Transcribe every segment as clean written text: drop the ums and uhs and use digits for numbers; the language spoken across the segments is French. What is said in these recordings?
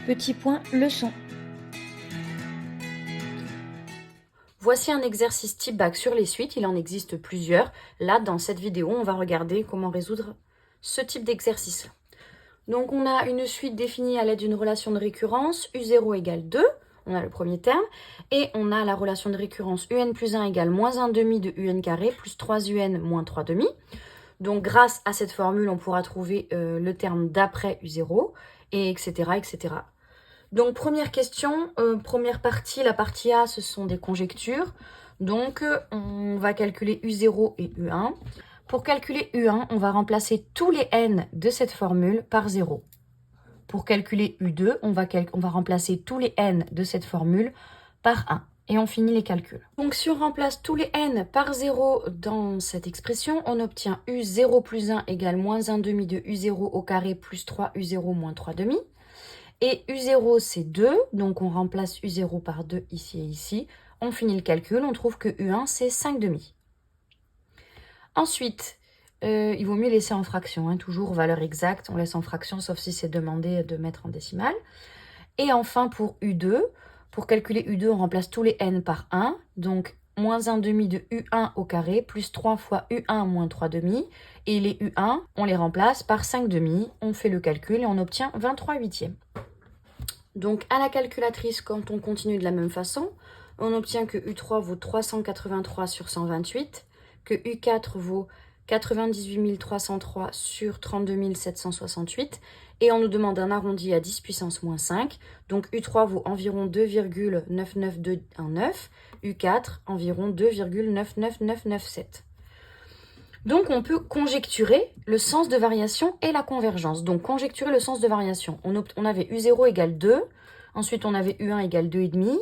Petit point leçon. Voici un exercice type bac sur les suites, il en existe plusieurs. Là, dans cette vidéo, on va regarder comment résoudre ce type d'exercice. Donc, on a une suite définie à l'aide d'une relation de récurrence, U0 égale 2, on a le premier terme, et on a la relation de récurrence UN plus 1 égale moins 1 demi de UN carré plus 3 UN moins 3 demi. Donc, grâce à cette formule, on pourra trouver le terme d'après U0, et etc., etc. Donc, première question, première partie, la partie A, ce sont des conjectures. Donc, on va calculer U0 et U1. Pour calculer U1, on va remplacer tous les n de cette formule par 0. Pour calculer U2, on va remplacer tous les n de cette formule par 1. Et on finit les calculs. Donc, si on remplace tous les n par 0 dans cette expression, on obtient U0 plus 1 égale moins 1 demi de U0 au carré plus 3 U0 moins 3 demi. Et U0, c'est 2, donc on remplace U0 par 2 ici et ici. On finit le calcul, on trouve que U1, c'est 5 demi. Ensuite, il vaut mieux laisser en fraction, toujours valeur exacte. On laisse en fraction, sauf si c'est demandé de mettre en décimale. Et enfin, pour U2, pour calculer U2, on remplace tous les n par 1. Donc, moins 1 demi de U1 au carré, plus 3 fois U1 moins 3 demi. Et les U1, on les remplace par 5 demi. On fait le calcul et on obtient 23 huitièmes. Donc, à la calculatrice, quand on continue de la même façon, on obtient que U3 vaut 383 sur 128, que U4 vaut 98 303 sur 32 768, et on nous demande un arrondi à 10 puissance moins 5, donc U3 vaut environ 2,99219, U4 environ 2,99997. Donc, on peut conjecturer le sens de variation et la convergence. Donc, conjecturer le sens de variation. On avait U0 égale 2. Ensuite, on avait U1 égale 2,5.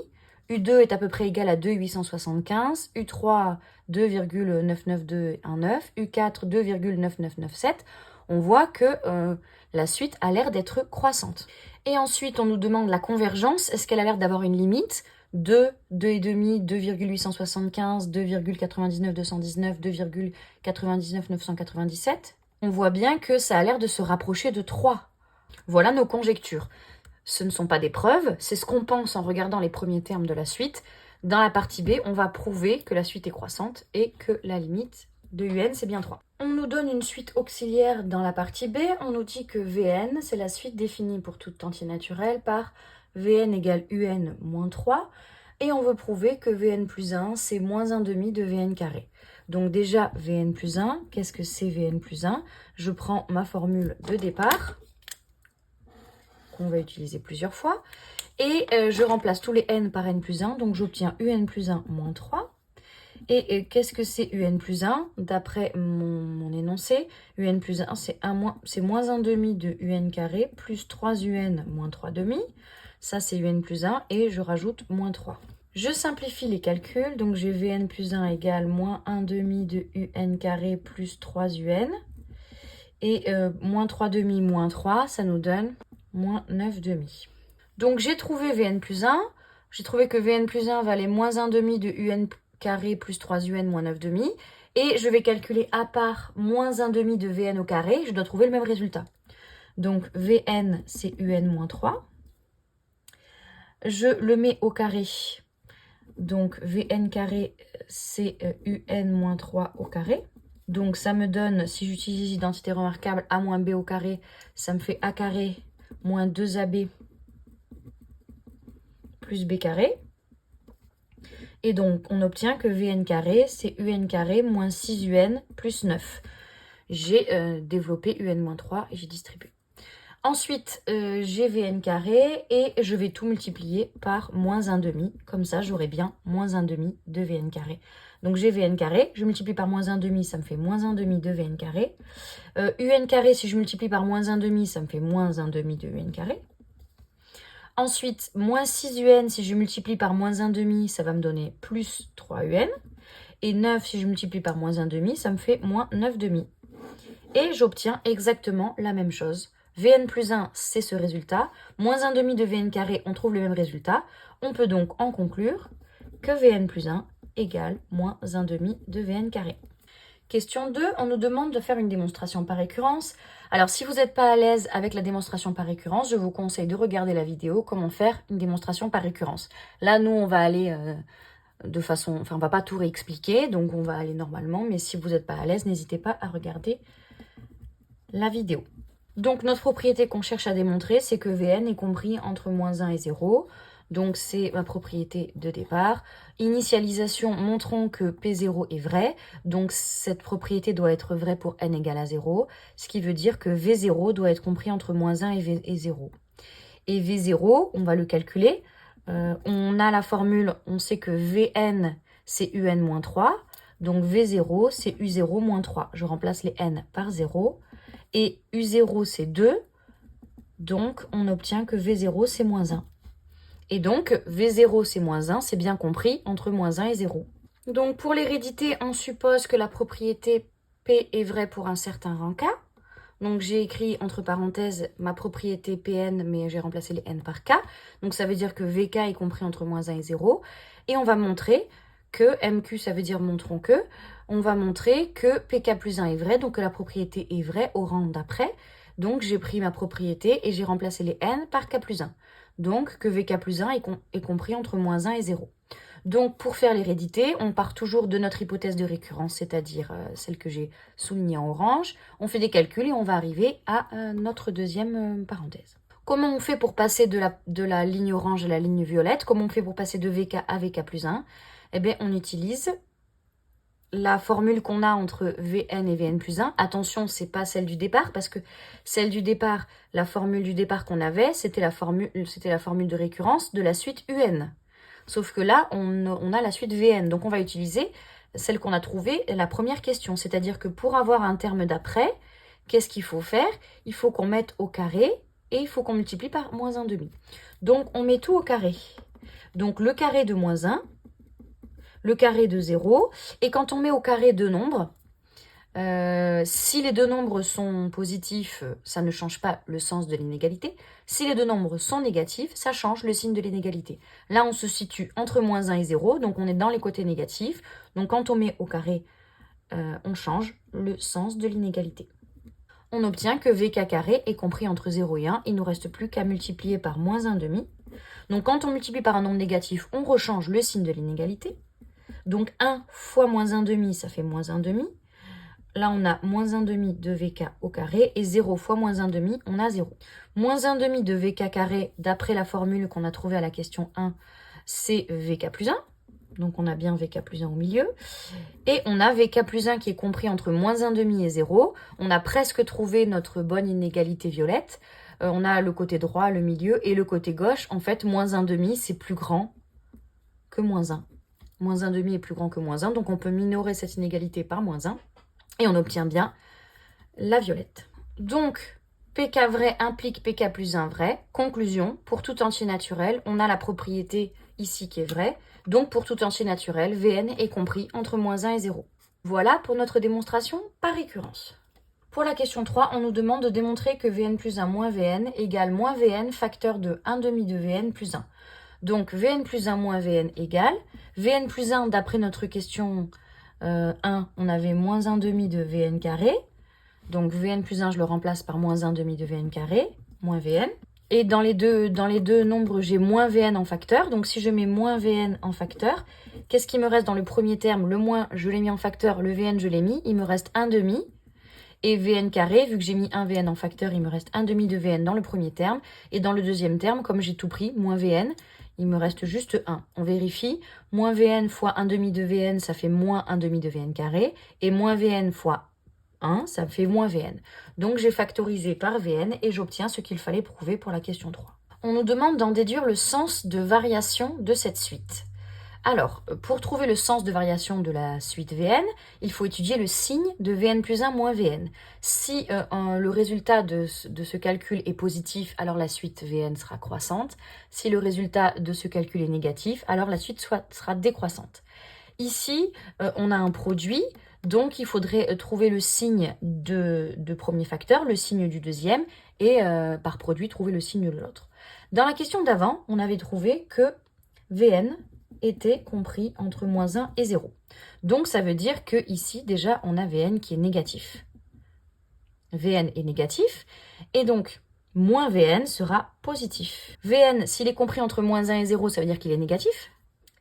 U2 est à peu près égal à 2,875. U3, 2,99219. U4, 2,9997. On voit que la suite a l'air d'être croissante. Et ensuite, on nous demande la convergence. Est-ce qu'elle a l'air d'avoir une limite ? 2, 2,5, 2,875, 2,99 219, 2,99 997. On voit bien que ça a l'air de se rapprocher de 3. Voilà nos conjectures. Ce ne sont pas des preuves, c'est ce qu'on pense en regardant les premiers termes de la suite. Dans la partie B, on va prouver que la suite est croissante et que la limite de UN, c'est bien 3. On nous donne une suite auxiliaire dans la partie B. On nous dit que Vn, c'est la suite définie pour tout entier naturel par Vn égale Un moins 3. Et on veut prouver que Vn plus 1, c'est moins 1 demi de Vn carré. Donc déjà, Vn plus 1, qu'est-ce que c'est Vn plus 1? Je prends ma formule de départ, qu'on va utiliser plusieurs fois, et je remplace tous les n par n plus 1, donc j'obtiens Un plus 1 moins 3. Et qu'est-ce que c'est Un plus 1? D'après mon énoncé, Un plus 1, c'est moins 1 demi de Un carré plus 3 Un moins 3 demi. Ça, c'est Un plus 1 et je rajoute moins 3. Je simplifie les calculs, donc j'ai Vn plus 1 égale moins 1 demi de Un carré plus 3 Un. Et moins 3 demi moins 3, ça nous donne moins 9 demi. Donc j'ai trouvé Vn plus 1. J'ai trouvé que Vn plus 1 valait moins 1 demi de Un carré plus 3 Un moins 9 demi. Et je vais calculer à part moins 1 demi de Vn au carré. Je dois trouver le même résultat. Donc Vn, c'est Un moins 3. Je le mets au carré. Donc Vn carré, c'est Un moins 3 au carré. Donc ça me donne, si j'utilise identité remarquable, A moins B au carré, ça me fait A carré moins 2AB plus B carré. Et donc, on obtient que Vn carré, c'est Un carré moins 6 Un plus 9. J'ai développé Un moins 3 et j'ai distribué. Ensuite, j'ai Vn carré et je vais tout multiplier par moins 1 demi. Comme ça, j'aurai bien moins 1 demi de Vn carré. Donc, j'ai Vn carré, je multiplie par moins 1 demi, ça me fait moins 1 demi de Vn carré. Un carré, si je multiplie par moins 1 demi, ça me fait moins 1 demi de Un carré. Ensuite, moins 6 Un, si je multiplie par moins 1 demi, ça va me donner plus 3 Un. Et 9, si je multiplie par moins 1 demi, ça me fait moins 9 demi. Et j'obtiens exactement la même chose. Vn plus 1, c'est ce résultat. Moins 1 demi de Vn carré, on trouve le même résultat. On peut donc en conclure que Vn plus 1 égale moins 1 demi de Vn carré. Question 2, on nous demande de faire une démonstration par récurrence. Alors, si vous n'êtes pas à l'aise avec la démonstration par récurrence, je vous conseille de regarder la vidéo « Comment faire une démonstration par récurrence ». Là, nous, on va aller de façon... Enfin, on va pas tout réexpliquer, donc on va aller normalement. Mais si vous n'êtes pas à l'aise, n'hésitez pas à regarder la vidéo. Donc, notre propriété qu'on cherche à démontrer, c'est que Vn est compris entre moins 1 et 0. Donc, c'est ma propriété de départ. Initialisation, montrons que P0 est vrai. Donc, cette propriété doit être vraie pour n égale à 0. Ce qui veut dire que V0 doit être compris entre moins 1 et 0. Et V0, on va le calculer. On a la formule, on sait que Vn, c'est Un moins 3. Donc, V0, c'est U0 moins 3. Je remplace les n par 0. Et U0, c'est 2. Donc, on obtient que V0, c'est moins 1. Et donc, V0, c'est moins 1, c'est bien compris, entre moins 1 et 0. Donc, pour l'hérédité, on suppose que la propriété P est vraie pour un certain rang K. Donc, j'ai écrit entre parenthèses ma propriété Pn, mais j'ai remplacé les n par K. Donc, ça veut dire que Vk est compris entre moins 1 et 0. Et on va montrer que MQ, ça veut dire montrons que. On va montrer que Pk plus 1 est vrai, donc que la propriété est vraie au rang d'après. Donc, j'ai pris ma propriété et j'ai remplacé les n par K plus 1. Donc, que Vk plus 1 est compris entre moins 1 et 0. Donc, pour faire l'hérédité, on part toujours de notre hypothèse de récurrence, c'est-à-dire celle que j'ai soulignée en orange. On fait des calculs et on va arriver à notre deuxième parenthèse. Comment on fait pour passer de la ligne orange à la ligne violette? Comment on fait pour passer de Vk à Vk plus 1? Eh bien, on utilise la formule qu'on a entre Vn et Vn plus 1, attention, c'est pas celle du départ, parce que celle du départ, la formule du départ qu'on avait, c'était la formule de récurrence de la suite Un. Sauf que là, on a la suite Vn, donc on va utiliser celle qu'on a trouvée la première question, c'est-à-dire que pour avoir un terme d'après, qu'est-ce qu'il faut faire? Il faut qu'on mette au carré, et il faut qu'on multiplie par moins 1,5. Donc, on met tout au carré. Donc, le carré de moins 1, le carré de 0, et quand on met au carré deux nombres, si les deux nombres sont positifs, ça ne change pas le sens de l'inégalité. Si les deux nombres sont négatifs, ça change le signe de l'inégalité. Là, on se situe entre moins 1 et 0, donc on est dans les côtés négatifs. Donc quand on met au carré, on change le sens de l'inégalité. On obtient que Vk carré est compris entre 0 et 1. Il ne nous reste plus qu'à multiplier par moins 1,5. Donc quand on multiplie par un nombre négatif, on rechange le signe de l'inégalité. Donc 1 fois moins 1,5, ça fait moins 1,5. Là, on a moins 1,5 de Vk au carré et 0 fois moins 1,5, on a 0. Moins 1,5 de Vk carré, d'après la formule qu'on a trouvée à la question 1, c'est Vk plus 1. Donc, on a bien Vk plus 1 au milieu. Et on a Vk plus 1 qui est compris entre moins 1,5 et 0. On a presque trouvé notre bonne inégalité violette. On a le côté droit, le milieu, et le côté gauche. En fait, moins 1,5, c'est plus grand que moins 1. Moins 1,5 est plus grand que moins 1, donc on peut minorer cette inégalité par moins 1. Et on obtient bien la violette. Donc, Pk vrai implique Pk plus 1 vrai. Conclusion, pour tout entier naturel, on a la propriété ici qui est vraie. Donc, pour tout entier naturel, Vn est compris entre moins 1 et 0. Voilà pour notre démonstration par récurrence. Pour la question 3, on nous demande de démontrer que Vn plus 1 moins Vn égale moins Vn facteur de 1,5 de Vn plus 1. Donc, Vn plus 1 moins Vn égale Vn plus 1, d'après notre question 1, on avait moins 1,5 de Vn carré. Donc Vn plus 1, je le remplace par moins 1,5 de Vn carré, moins Vn. Et dans les deux nombres, j'ai moins Vn en facteur. Donc si je mets moins Vn en facteur, qu'est-ce qui me reste dans le premier terme? Le moins, je l'ai mis en facteur, le Vn, je l'ai mis. Il me reste 1,5. Et Vn carré, vu que j'ai mis 1 Vn en facteur, il me reste 1,5 de Vn dans le premier terme. Et dans le deuxième terme, comme j'ai tout pris, moins Vn, il me reste juste 1. On vérifie. Moins Vn fois 1,5 de Vn, ça fait moins 1,5 de Vn carré. Et moins Vn fois 1, ça fait moins Vn. Donc j'ai factorisé par Vn et j'obtiens ce qu'il fallait prouver pour la question 3. On nous demande d'en déduire le sens de variation de cette suite. Alors, pour trouver le sens de variation de la suite Vn, il faut étudier le signe de Vn plus 1 moins Vn. Si le résultat de ce calcul est positif, alors la suite Vn sera croissante. Si le résultat de ce calcul est négatif, alors la suite sera décroissante. Ici, on a un produit, donc il faudrait trouver le signe de premier facteur, le signe du deuxième, et par produit, trouver le signe de l'autre. Dans la question d'avant, on avait trouvé que Vn était compris entre moins 1 et 0. Donc ça veut dire que ici déjà on a Vn qui est négatif. Vn est négatif et donc moins Vn sera positif. Vn, s'il est compris entre moins 1 et 0, ça veut dire qu'il est négatif.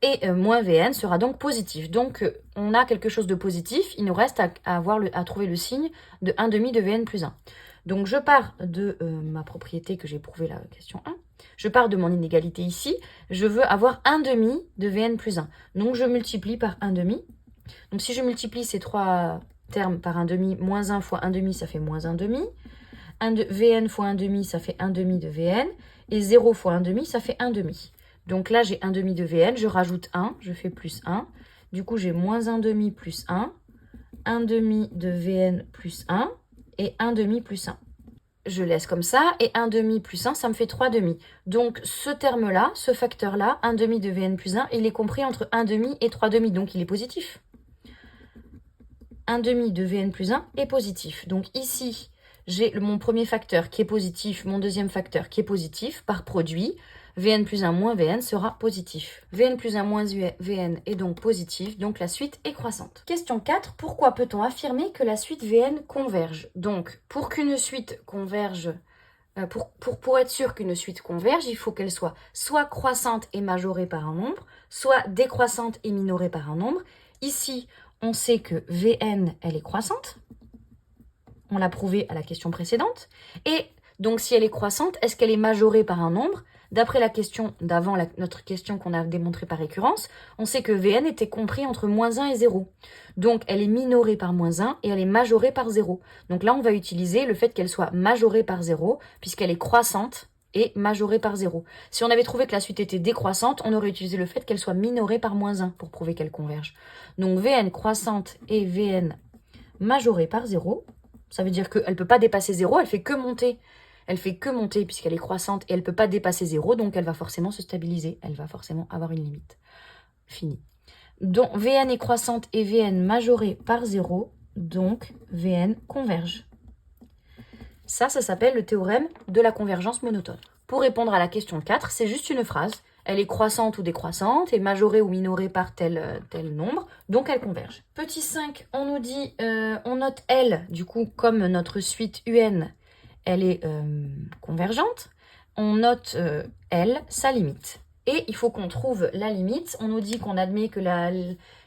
Et moins Vn sera donc positif. Donc on a quelque chose de positif, il nous reste à trouver le signe de 1/2 de Vn plus 1. Donc je pars de ma propriété que j'ai prouvée la question 1. Je pars de mon inégalité ici. Je veux avoir 1/2 de Vn plus 1. Donc je multiplie par 1/2. Donc si je multiplie ces trois termes par 1/2, moins 1 fois 1/2, ça fait moins 1/2. Vn fois 1/2, ça fait 1/2 de Vn. Et 0 fois 1/2, ça fait 1/2. Donc là, j'ai 1/2 de Vn. Je rajoute 1, je fais plus 1. Du coup, j'ai moins 1/2 plus 1. 1/2 de Vn plus 1. Et 1/2 plus 1. Je laisse comme ça, et 1/2 plus 1, ça me fait 3/2. Donc ce terme-là, ce facteur-là, 1/2 de Vn plus 1, il est compris entre 1/2 et 3/2, donc il est positif. 1/2 de Vn plus 1 est positif. Donc ici, j'ai mon premier facteur qui est positif, mon deuxième facteur qui est positif, par produit, Vn plus 1 moins Vn sera positif. Vn plus 1 moins Vn est donc positif, donc la suite est croissante. Question 4, pourquoi peut-on affirmer que la suite Vn converge? Donc, pour qu'une suite converge, pour être sûr qu'une suite converge, il faut qu'elle soit croissante et majorée par un nombre, soit décroissante et minorée par un nombre. Ici, on sait que Vn, elle est croissante. On l'a prouvé à la question précédente. Et donc, si elle est croissante, est-ce qu'elle est majorée par un nombre? D'après la question d'avant, notre question qu'on a démontrée par récurrence, on sait que Vn était compris entre moins 1 et 0. Donc, elle est minorée par moins 1 et elle est majorée par 0. Donc là, on va utiliser le fait qu'elle soit majorée par 0, puisqu'elle est croissante et majorée par 0. Si on avait trouvé que la suite était décroissante, on aurait utilisé le fait qu'elle soit minorée par moins 1 pour prouver qu'elle converge. Donc, Vn croissante et Vn majorée par 0, ça veut dire qu'elle ne peut pas dépasser 0, elle fait que monter. Elle fait que monter puisqu'elle est croissante et elle ne peut pas dépasser 0, donc elle va forcément se stabiliser. Elle va forcément avoir une limite. Fini. Donc Vn est croissante et Vn majorée par 0, donc Vn converge. Ça s'appelle le théorème de la convergence monotone. Pour répondre à la question 4, c'est juste une phrase. Elle est croissante ou décroissante, et majorée ou minorée par tel nombre, donc elle converge. Petit 5, on nous dit, on note L, du coup, comme notre suite UN, elle est convergente, on note L, sa limite. Et il faut qu'on trouve la limite. On nous dit qu'on admet que la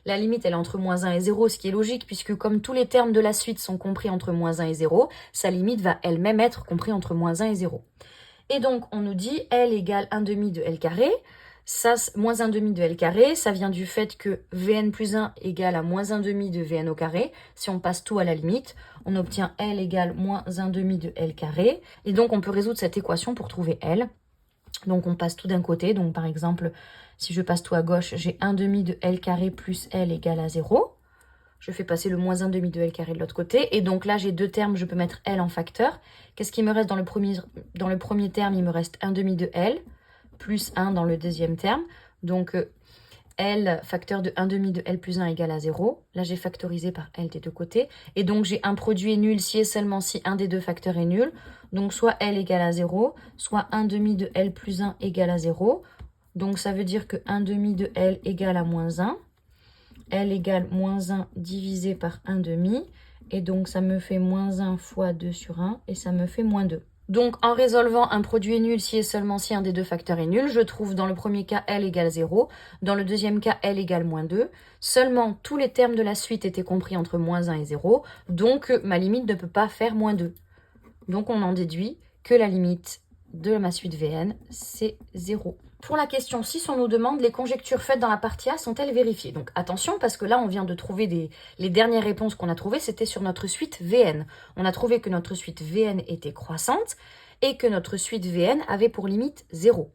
limite, elle est entre moins 1 et 0, ce qui est logique, puisque comme tous les termes de la suite sont compris entre moins 1 et 0, sa limite va elle-même être comprise entre moins 1 et 0. Et donc, on nous dit L égale 1/2 de L carré. Ça, moins 1/2 de L carré, ça vient du fait que Vn plus 1 égale à moins 1/2 de Vn au carré. Si on passe tout à la limite, on obtient L égale moins 1/2 de L carré. Et donc, on peut résoudre cette équation pour trouver L. Donc, on passe tout d'un côté. Donc, par exemple, si je passe tout à gauche, j'ai 1/2 de L carré plus L égale à 0. Je fais passer le moins 1/2 de L carré de l'autre côté. Et donc là, j'ai deux termes, je peux mettre L en facteur. Qu'est-ce qui me reste dans le premier terme? Il me reste 1/2 de L plus 1 dans le deuxième terme. Donc L facteur de 1/2 de L plus 1 égale à 0. Là, j'ai factorisé par L des deux côtés. Et donc, j'ai un produit nul si et seulement si un des deux facteurs est nul. Donc, soit L égale à 0, soit 1/2 de L plus 1 égale à 0. Donc, ça veut dire que 1/2 de L égale à moins 1. L égale moins 1 divisé par 1/2. Et donc, ça me fait moins 1 fois 2 sur 1. Et ça me fait moins 2. Donc, en résolvant un produit est nul si et seulement si un des deux facteurs est nul, je trouve dans le premier cas L égale 0, dans le deuxième cas L égale moins 2. Seulement, tous les termes de la suite étaient compris entre moins 1 et 0, donc ma limite ne peut pas faire moins 2. Donc, on en déduit que la limite de ma suite Vn, c'est 0. Pour la question 6, on nous demande les conjectures faites dans la partie A sont-elles vérifiées? Donc attention, parce que là, on vient de trouver les dernières réponses qu'on a trouvées, c'était sur notre suite Vn. On a trouvé que notre suite Vn était croissante et que notre suite Vn avait pour limite 0.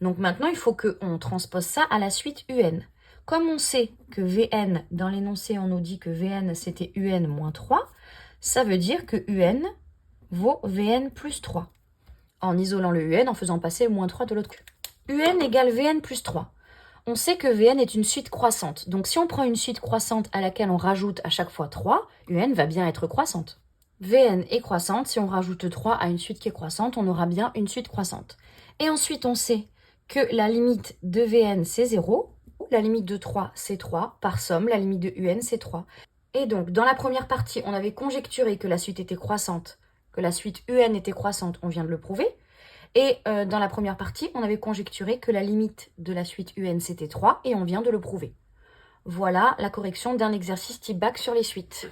Donc maintenant, il faut qu'on transpose ça à la suite Un. Comme on sait que Vn, dans l'énoncé, on nous dit que Vn, c'était Un moins 3, ça veut dire que Un vaut Vn plus 3. En isolant le Un, en faisant passer le moins 3 de l'autre côté. Un égale Vn plus 3. On sait que Vn est une suite croissante. Donc si on prend une suite croissante à laquelle on rajoute à chaque fois 3, Un va bien être croissante. Vn est croissante. Si on rajoute 3 à une suite qui est croissante, on aura bien une suite croissante. Et ensuite, on sait que la limite de Vn, c'est 0. la limite de 3 c'est 3, par somme, la limite de UN c'est 3. Et donc, dans la première partie, on avait conjecturé que la suite était croissante, que la suite UN était croissante, on vient de le prouver. Et dans la première partie, on avait conjecturé que la limite de la suite UN c'était 3, et on vient de le prouver. Voilà la correction d'un exercice type bac sur les suites.